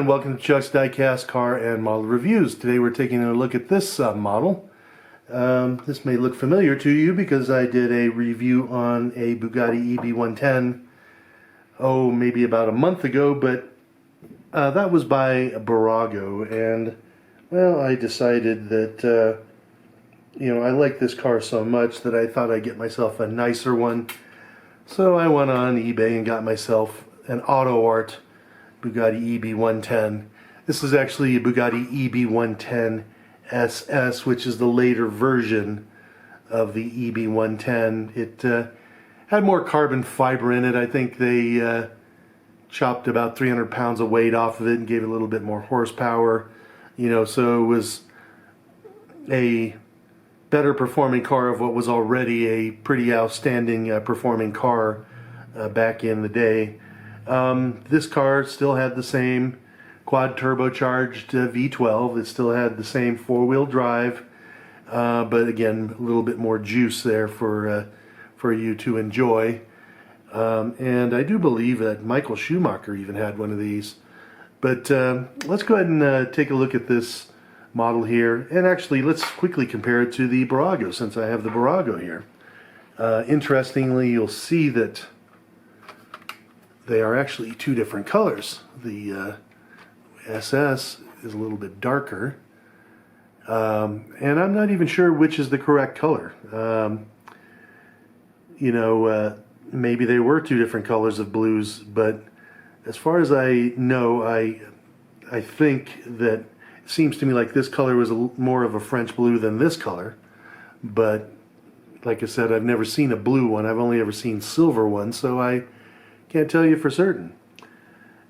and welcome to Chuck's Diecast Car and Model Reviews. Today we're taking a look at this model. This may look familiar to you because I did a review on a Bugatti EB110, maybe about a month ago, but that was by Bburago, and well, I decided that I like this car so much that I thought I'd get myself a nicer one. So I went on eBay and got myself an AutoArt Bugatti EB110. This is actually a Bugatti EB110SS, which is the later version of the EB110. It had more carbon fiber in it. I think they chopped about 300 pounds of weight off of it and gave it a little bit more horsepower. So it was a better performing car of what was already a pretty outstanding performing car back in the day. This car still had the same quad turbocharged V12. It still had the same four-wheel drive, but again, a little bit more juice there for you to enjoy. And I do believe that Michael Schumacher even had one of these. But let's go ahead and take a look at this model here, and actually let's quickly compare it to the Bburago, since I have the Bburago here. Interestingly, you'll see that they are actually two different colors. The SS is a little bit darker, and I'm not even sure which is the correct color. Maybe they were two different colors of blues, but as far as I know, I think that it seems to me like this color was more of a French blue than this color. But like I said, I've never seen a blue one. I've only ever seen silver ones, so I can't tell you for certain.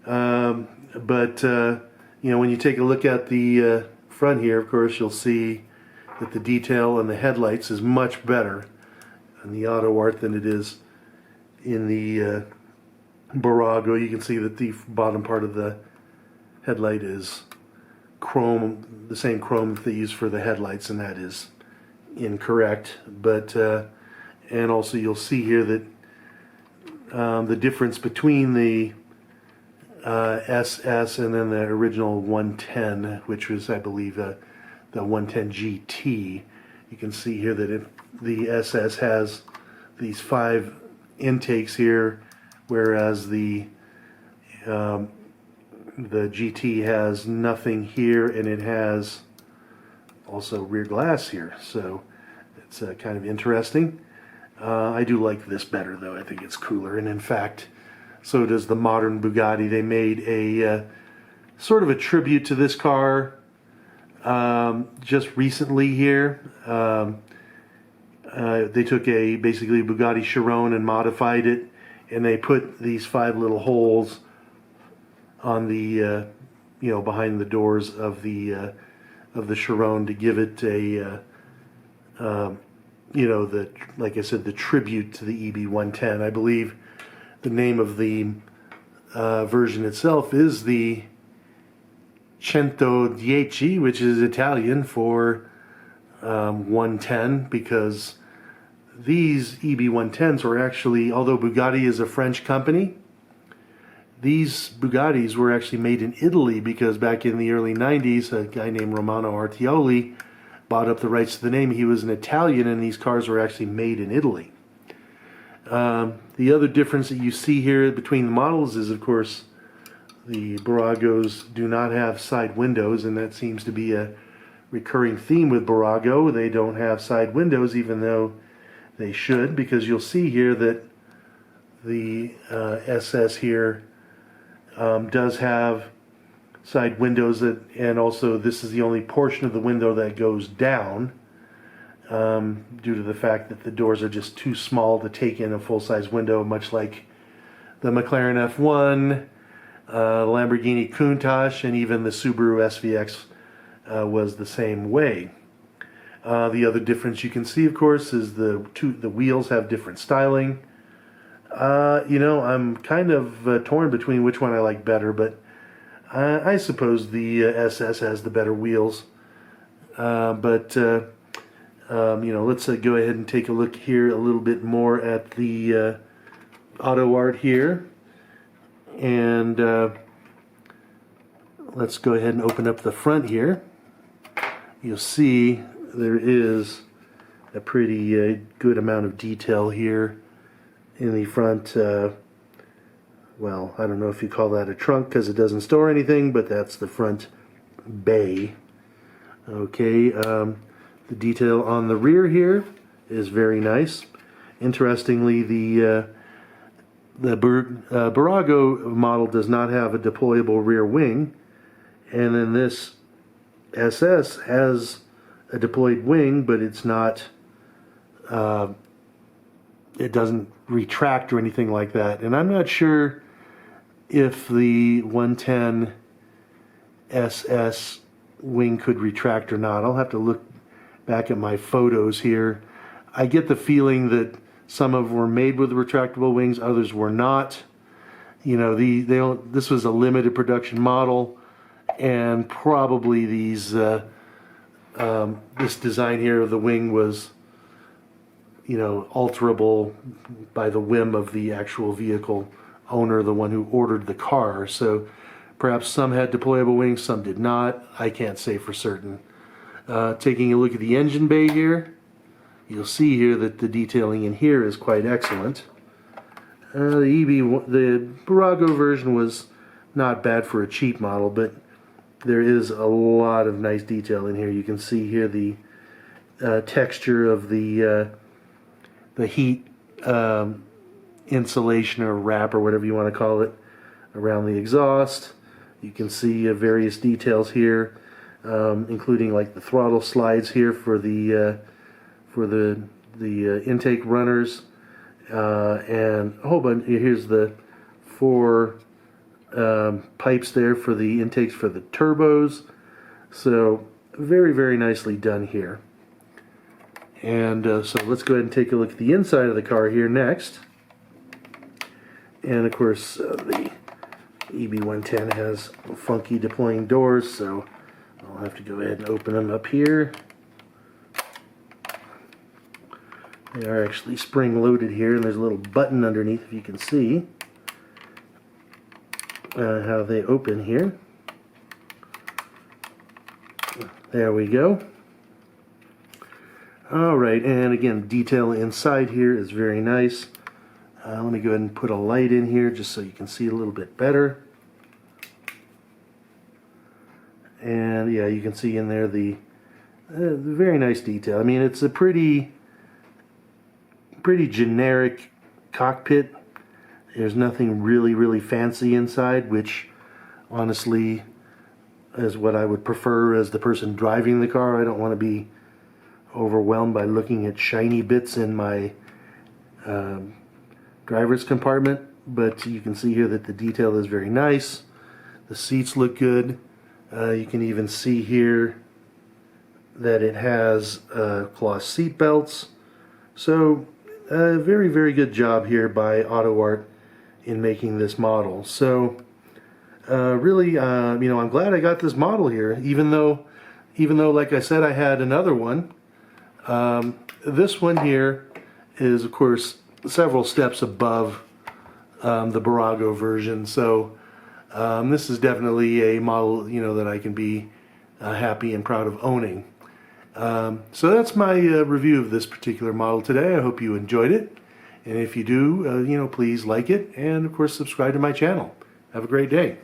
When you take a look at the front here, of course, you'll see that the detail on the headlights is much better in the AutoArt than it is in the Bburago. You can see that the bottom part of the headlight is chrome, the same chrome that they use for the headlights, and that is incorrect. But and also you'll see here that the difference between the SS and then the original 110, which was, I believe, the 110GT. You can see here that the SS has these 5 intakes here, whereas the GT has nothing here, and it has also rear glass here. So it's kind of interesting. I do like this better, though. I think it's cooler, and in fact, so does the modern Bugatti. They made a sort of a tribute to this car just recently here. They took basically Bugatti Chiron and modified it, and they put these 5 little holes on the behind the doors of the Chiron to give it a like I said, the tribute to the EB110. I believe the name of the version itself is the 110, which is Italian for 110, because these EB110s were actually, although Bugatti is a French company, these Bugattis were actually made in Italy, because back in the early 90s, a guy named Romano Artioli bought up the rights to the name. He was an Italian, and these cars were actually made in Italy. The other difference that you see here between the models is, of course, the Bburagos do not have side windows, and that seems to be a recurring theme with Bburago. They don't have side windows, even though they should, because you'll see here that the SS here does have side windows, and also this is the only portion of the window that goes down, due to the fact that the doors are just too small to take in a full-size window, much like the McLaren F1, Lamborghini Countach, and even the Subaru SVX was the same way. The other difference you can see, of course, is the wheels have different styling. I'm kind of torn between which one I like better, but I suppose the SS has the better wheels. Let's go ahead and take a look here a little bit more at the AutoArt here. And let's go ahead and open up the front here. You'll see there is a pretty good amount of detail here in the front. Well, I don't know if you call that a trunk because it doesn't store anything, but that's the front bay. Okay, the detail on the rear here is very nice. Interestingly, the Bburago model does not have a deployable rear wing, and then this SS has a deployed wing, but it's not, it doesn't retract or anything like that. And I'm not sure if the 110 SS wing could retract or not. I'll have to look back at my photos here. I get the feeling that some of them were made with retractable wings, others were not. You know, this was a limited production model, and probably these this design here of the wing was, you know, alterable by the whim of the actual vehicle owner, the one who ordered the car. So perhaps some had deployable wings, some did not. I can't say for certain. Taking a look at the engine bay here, you'll see here that the detailing in here is quite excellent. The Bugatti version was not bad for a cheap model, but there is a lot of nice detail in here. You can see here the texture of the heat insulation or wrap or whatever you want to call it around the exhaust. You can see various details here, including like the throttle slides here for the intake runners, and a whole bunch. Here's the 4 pipes there for the intakes for the turbos. So very, very nicely done here. And so let's go ahead and take a look at the inside of the car here next. And of course the EB110 has funky deploying doors, so I'll have to go ahead and open them up here. They are actually spring loaded here, and there's a little button underneath if you can see how they open here. There we go. Alright, and again, detail inside here is very nice. Let me go ahead and put a light in here just so you can see a little bit better. And yeah, you can see in there the very nice detail. I mean, it's a pretty generic cockpit. There's nothing really fancy inside, which honestly is what I would prefer as the person driving the car. I don't want to be overwhelmed by looking at shiny bits in my driver's compartment, but you can see here that the detail is very nice. The seats look good. You can even see here that it has cloth seat belts. So very, very good job here by AutoArt in making this model. So really, you know, I'm glad I got this model here, even though, like I said, I had another one. This one here is, of course, several steps above the Bugatti version. So this is definitely a model, you know, that I can be happy and proud of owning. So that's my review of this particular model today. I hope you enjoyed it, and if you do, you know, please like it, and of course subscribe to my channel. Have a great day.